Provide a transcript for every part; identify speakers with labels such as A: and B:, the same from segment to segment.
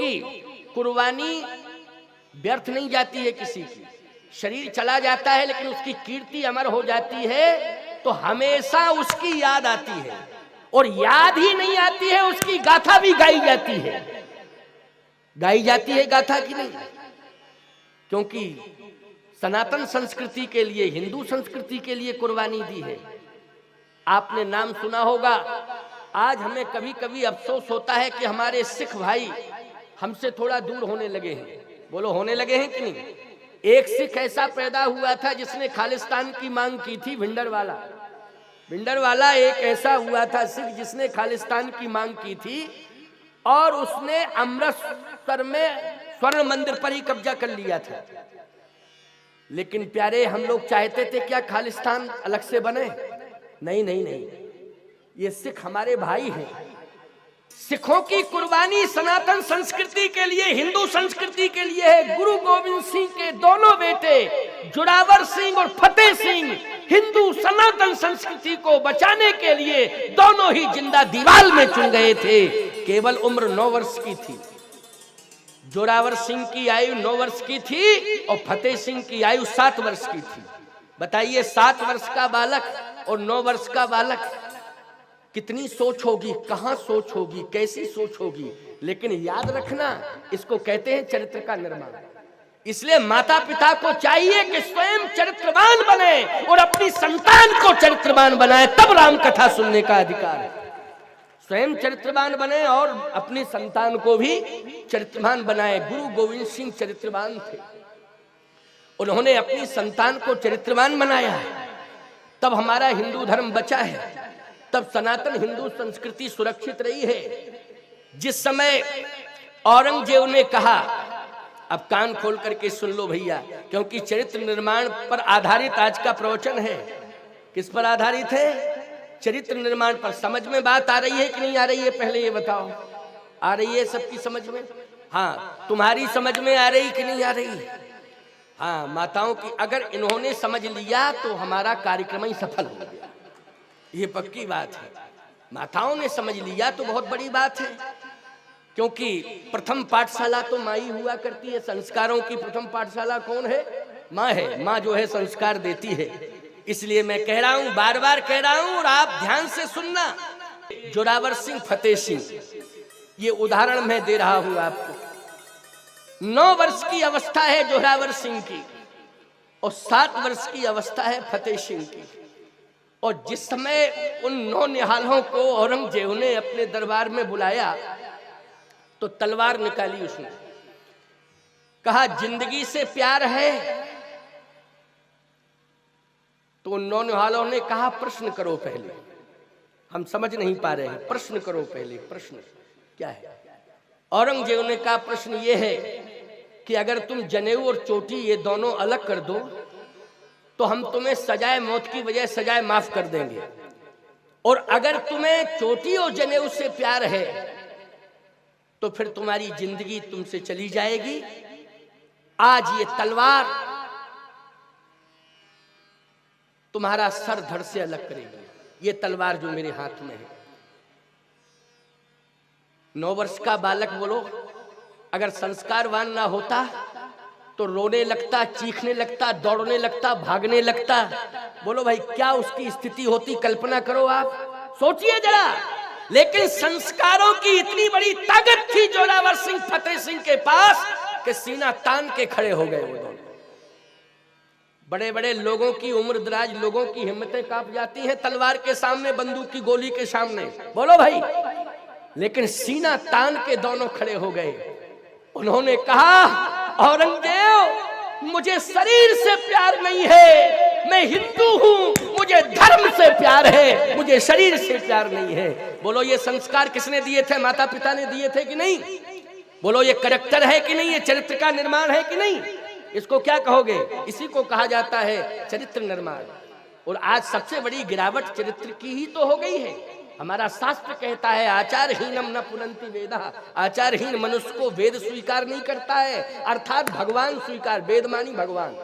A: क्योंकि कुर्बानी व्यर्थ नहीं जाती है किसी की, शरीर चला जाता है लेकिन उसकी कीर्ति अमर हो जाती है, तो हमेशा उसकी याद आती है, और याद ही नहीं आती है, उसकी गाथा भी गाई जाती है। गाई जाती है गाथा की नहीं, क्योंकि सनातन संस्कृति के लिए, हिंदू संस्कृति के लिए कुर्बानी दी है। आपने नाम सुना होगा, आज हमें कभी कभी अफसोस होता है कि हमारे सिख भाई हमसे थोड़ा दूर होने लगे हैं। बोलो, होने लगे हैं कि नहीं? एक सिख ऐसा पैदा हुआ था जिसने खालिस्तान की मांग की थी, भिंडरवाला एक ऐसा हुआ था सिख जिसने खालिस्तान की मांग की थी, और उसने अमृतसर में स्वर्ण मंदिर पर ही कब्जा कर लिया था। लेकिन प्यारे, हम लोग चाहते थे क्या खालिस्तान अलग से बने? नहीं नहीं नहीं, ये सिख हमारे भाई हैं। सिखों की कुर्बानी सनातन संस्कृति के लिए, हिंदू संस्कृति के लिए है। गुरु गोविंद सिंह के दोनों बेटे जोरावर सिंह और फतेह सिंह हिंदू सनातन संस्कृति को बचाने के लिए दोनों ही जिंदा दीवार में चुन गए थे। केवल उम्र 9 वर्ष की थी। जोरावर सिंह की आयु 9 वर्ष की थी और फतेह सिंह की आयु 7 वर्ष की थी। बताइए, 7 वर्ष का बालक और 9 वर्ष का बालक, कितनी सोच होगी, कहां सोच होगी, कैसी सोच होगी। लेकिन याद रखना, इसको कहते हैं चरित्र का निर्माण। इसलिए माता पिता को चाहिए कि स्वयं चरित्रवान बने और अपनी संतान को चरित्रवान बनाए, तब राम कथा सुनने का अधिकार है। स्वयं चरित्रवान बने और अपनी संतान को भी चरित्रवान बनाए। गुरु गोविंद सिंह चरित्रवान थे, उन्होंने अपनी संतान को चरित्रवान बनाया, तब हमारा हिंदू धर्म बचा है, तब सनातन हिंदू संस्कृति सुरक्षित रही है। जिस समय औरंगजेब ने कहा, अब कान खोल करके सुन लो भैया, क्योंकि चरित्र निर्माण पर आधारित आज का प्रवचन है। किस पर आधारित है? चरित्र निर्माण पर। समझ में बात आ रही है कि नहीं आ रही है? पहले ये बताओ, आ रही है सबकी समझ में? हाँ, तुम्हारी समझ में आ रही कि नहीं आ रही? हाँ, माताओं की, अगर इन्होंने समझ लिया तो हमारा कार्यक्रम ही सफल हो गया, ये पक्की बात है। माताओं ने समझ लिया तो बहुत बड़ी बात है, क्योंकि प्रथम पाठशाला तो माँ ही हुआ करती है। संस्कारों की प्रथम पाठशाला कौन है? माँ है। माँ जो है संस्कार देती है। इसलिए मैं कह रहा हूं, बार बार कह रहा हूं, और आप ध्यान से सुनना। जोरावर सिंह, फतेह सिंह, ये उदाहरण मैं दे रहा हूं आपको। 9 वर्ष की अवस्था है जोरावर सिंह की और 7 वर्ष की अवस्था है फतेह सिंह की। और जिस समय उन 9 निहालों को औरंगजेब ने अपने दरबार में बुलाया तो तलवार निकाली उसने, कहा जिंदगी से प्यार है? तो उन 9 निहालों ने कहा प्रश्न करो पहले, हम समझ नहीं पा रहे हैं, प्रश्न करो पहले। प्रश्न क्या है? औरंगजेब ने कहा प्रश्न ये है कि अगर तुम जनेऊ और चोटी ये दोनों अलग कर दो तो हम तुम्हें सजाए मौत की बजाय सजाए माफ कर देंगे, और अगर तुम्हें चोटी और जनेऊ से प्यार है तो फिर तुम्हारी जिंदगी तुमसे चली जाएगी। आज ये तलवार तुम्हारा सर धड़ से अलग करेगी। ये तलवार जो मेरे हाथ में है। 9 वर्ष का बालक, बोलो, अगर संस्कारवान ना होता तो रोने लगता, चीखने लगता, दौड़ने लगता, भागने लगता। बोलो भाई, क्या उसकी स्थिति होती? कल्पना करो, आप सोचिए जरा। लेकिन संस्कारों की इतनी बड़ी ताकत थी जोरावर सिंह, फतेह सिंह के पास कि सीना तान के खड़े हो गए वो दोनों। बड़े बड़े लोगों की, उम्र दराज लोगों की हिम्मतें कांप जाती हैं तलवार के सामने, बंदूक की गोली के सामने। बोलो भाई, लेकिन सीना तान के दोनों खड़े हो गए। उन्होंने कहा औरंगजेब, मुझे शरीर से प्यार नहीं है, मैं हिंदू हूं, मुझे धर्म से प्यार है, मुझे शरीर से प्यार नहीं है। बोलो, ये संस्कार किसने दिए थे? माता पिता ने दिए थे कि नहीं? बोलो, ये कैरेक्टर है कि नहीं? ये चरित्र का निर्माण है कि नहीं? इसको क्या कहोगे? इसी को कहा जाता है चरित्र निर्माण। और आज सबसे बड़ी गिरावट चरित्र की ही तो हो गई है। हमारा शास्त्र कहता है आचारहीनम न पुनन्ति वेदा, आचारहीन मनुष्य को वेद स्वीकार नहीं करता है, अर्थात भगवान स्वीकार, वेद मानी भगवान,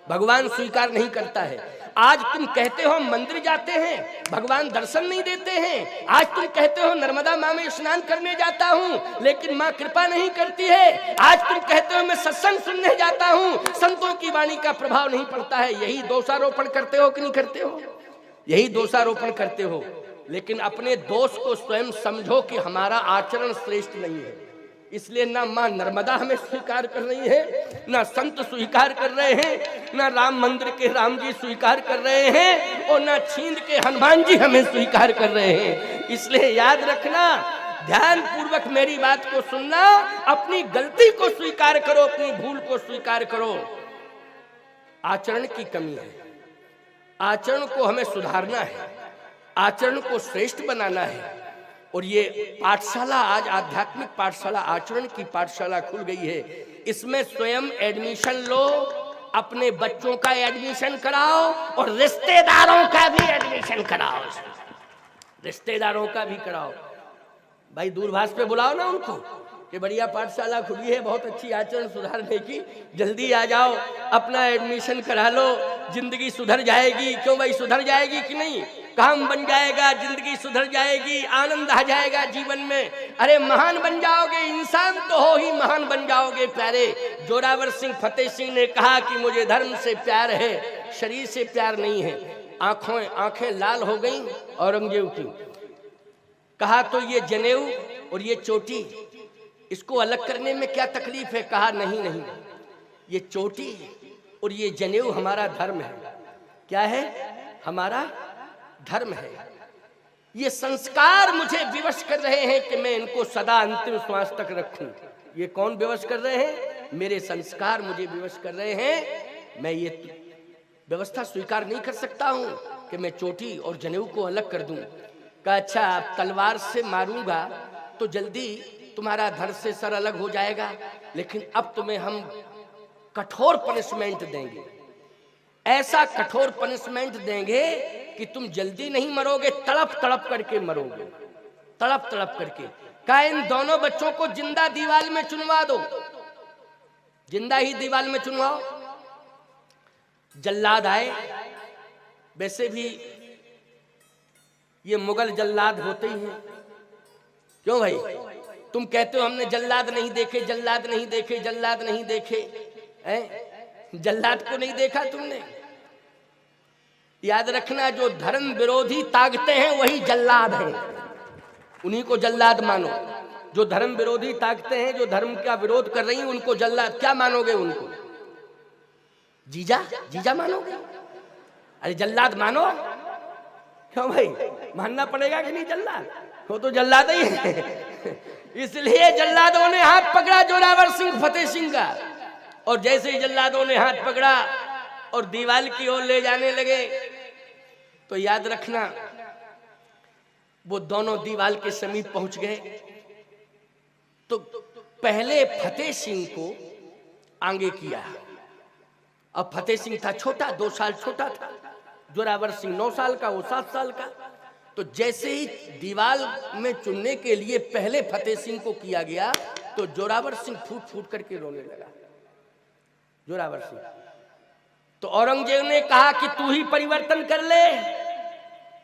A: भगवान स्वीकार नहीं करता है। आज तुम कहते हो मंदिर जाते हैं, भगवान दर्शन नहीं देते हैं। आज तुम कहते हो नर्मदा माँ में स्नान करने जाता हूँ, लेकिन माँ कृपा नहीं करती है। आज तुम कहते हो मैं सत्संग सुनने जाता हूँ, संतों की वाणी का प्रभाव नहीं पड़ता है। यही दोषारोपण करते हो कि नहीं करते हो? यही दोषारोपण करते हो। लेकिन अपने दोष को स्वयं समझो कि हमारा आचरण श्रेष्ठ नहीं है, इसलिए ना माँ नर्मदा हमें स्वीकार कर रही है, ना संत स्वीकार कर रहे हैं, ना राम मंदिर के राम जी स्वीकार कर रहे हैं, और ना छींद के हनुमान जी हमें स्वीकार कर रहे हैं। इसलिए याद रखना, ध्यान पूर्वक मेरी बात को सुनना, अपनी गलती को स्वीकार करो, अपनी भूल को स्वीकार करो। आचरण की कमी है, आचरण को हमें सुधारना है, आचरण को श्रेष्ठ बनाना है। और ये पाठशाला, आज आध्यात्मिक पाठशाला, आचरण की पाठशाला खुल गई है। इसमें स्वयं एडमिशन लो, अपने बच्चों का एडमिशन कराओ और रिश्तेदारों का भी एडमिशन कराओ, रिश्तेदारों का भी कराओ। भाई दूरभाष पे बुलाओ ना उनको कि बढ़िया पाठशाला खुली है, बहुत अच्छी आचरण सुधारने की, जल्दी आ जाओ, अपना एडमिशन करा लो, जिंदगी सुधर जाएगी। क्यों भाई, सुधर जाएगी कि नहीं? काम बन जाएगा, जिंदगी सुधर जाएगी, आनंद आ जाएगा जीवन में। अरे महान बन जाओगे, इंसान तो हो ही महान बन जाओगे प्यारे। जोरावर सिंह फतेह सिंह ने कहा कि मुझे धर्म से प्यार है, शरीर से प्यार नहीं है। आंखें लाल हो गई औरंगजेब की। कहा तो ये जनेऊ और ये चोटी, इसको अलग करने में क्या तकलीफ है? कहा नहीं नहीं, ये चोटी और ये जनेऊ हमारा धर्म है। क्या है? हमारा धर्म है। ये संस्कार मुझे विवश कर रहे हैं कि मैं इनको सदा अंतिम श्वास तक रखूं। ये कौन विवश कर रहे हैं? मेरे संस्कार मुझे विवश कर रहे हैं। मैं ये व्यवस्था स्वीकार नहीं कर सकता हूं कि मैं चोटी और जनेऊ को अलग कर दूं। कहा अच्छा, आप तलवार से मारूंगा तो जल्दी तुम्हारा धड़ से सर अलग हो जाएगा, लेकिन अब तुम्हें हम कठोर पनिशमेंट देंगे, ऐसा कठोर पनिशमेंट देंगे कि तुम जल्दी नहीं मरोगे, तड़प तड़प करके मरोगे, तड़प तड़प करके। कहा इन दोनों बच्चों को जिंदा दीवार में चुनवा दो, जिंदा ही दीवार में चुनवाओ। जल्लाद आए, वैसे भी ये मुगल जल्लाद होते ही हैं। क्यों भाई, तुम कहते हो हमने जल्लाद नहीं देखे, जल्लाद नहीं देखे, जल्लाद नहीं देखे, हैं? जल्लाद को नहीं देखा तुमने? याद रखना, जो धर्म विरोधी ताकते हैं वही जल्लाद हैं, उन्हीं को जल्लाद मानो। जो धर्म विरोधी ताकते हैं, जो धर्म का विरोध कर रही हैं, उनको जल्लाद क्या मानोगे? उनको जीजा, जीजा मानोगे? अरे जल्लाद मानो। क्यों भाई, मानना पड़ेगा कि नहीं? जल्लाद वो तो जल्लाद ही है। इसलिए जल्लादों ने हाथ पकड़ा जोरावर सिंह फतेह सिंह का, और जैसे ही जल्लादों ने हाथ पकड़ा और दीवार की ओर ले जाने लगे, तो याद रखना वो दोनों दीवार के समीप पहुंच गए। तो पहले फतेह सिंह को आगे किया। अब फतेह सिंह था छोटा, 2 साल छोटा था, जोरावर सिंह 9 साल का, वो 7 साल का। तो जैसे ही दीवार में चुनने के लिए पहले फतेह सिंह को किया गया, तो जोरावर सिंह फूट फूट करके रोने लगा। जोरावर सिंह तो औरंगजेब ने कहा कि तू ही परिवर्तन कर ले,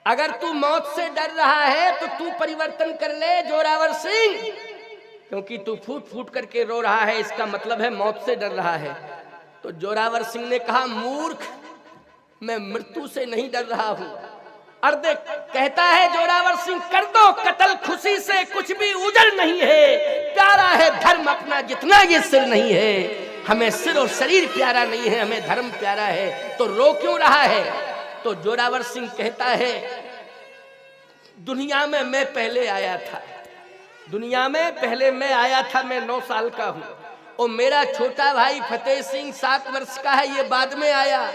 A: अगर तू मौत से डर रहा है तो तू परिवर्तन कर ले जोरावर सिंह, क्योंकि तू फूट फूट करके रो रहा है, इसका मतलब है मौत से डर रहा है। तो जोरावर सिंह ने कहा मूर्ख, मैं मृत्यु से नहीं डर रहा हूं। अर्दे कहता है जोरावर सिंह, कर दो कत्ल खुशी से, कुछ भी उजड़ नहीं है, प्यारा है धर्म अपना जितना ये सिर नहीं है। हमें सिर और शरीर प्यारा नहीं है, हमें धर्म प्यारा है, तो रो क्यों रहा है? तो जोरावर सिंह कहता है दुनिया में मैं पहले आया था, दुनिया में पहले मैं आया था, मैं 9 साल का हूं, और मेरा छोटा भाई फतेह सिंह 7 वर्ष का है, ये बाद में आया।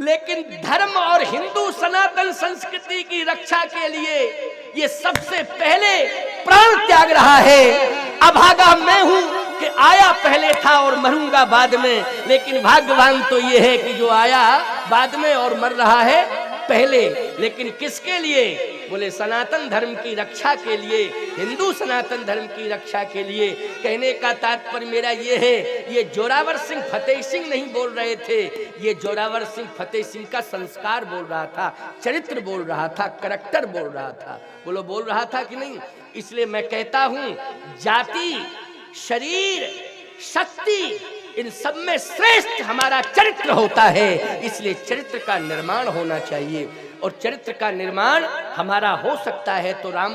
A: लेकिन धर्म और हिंदू सनातन संस्कृति की रक्षा के लिए ये सबसे पहले प्राण त्याग रहा है। अभागा मैं हूं कि आया पहले था और मरूंगा बाद में, लेकिन भाग्यवान तो ये है कि जो आया बाद में और मर रहा है पहले, लेकिन किसके लिए? बोले सनातन धर्म की रक्षा के लिए, हिंदू सनातन धर्म की रक्षा के लिए। कहने का तात्पर्य मेरा ये है, ये जोरावर सिंह फतेह सिंह नहीं बोल रहे थे, ये जोरावर सिंह फतेह सिंह का संस्कार बोल रहा था, चरित्र बोल रहा था, करैक्टर बोल रहा था। बोलो बोल रहा था कि नहीं? इसलिए मैं कहता हूं, जाति, शरीर, शक्ति, इन सब में श्रेष्ठ हमारा चरित्र होता है। इसलिए चरित्र का निर्माण होना चाहिए, और चरित्र का निर्माण हमारा हो सकता है तो राम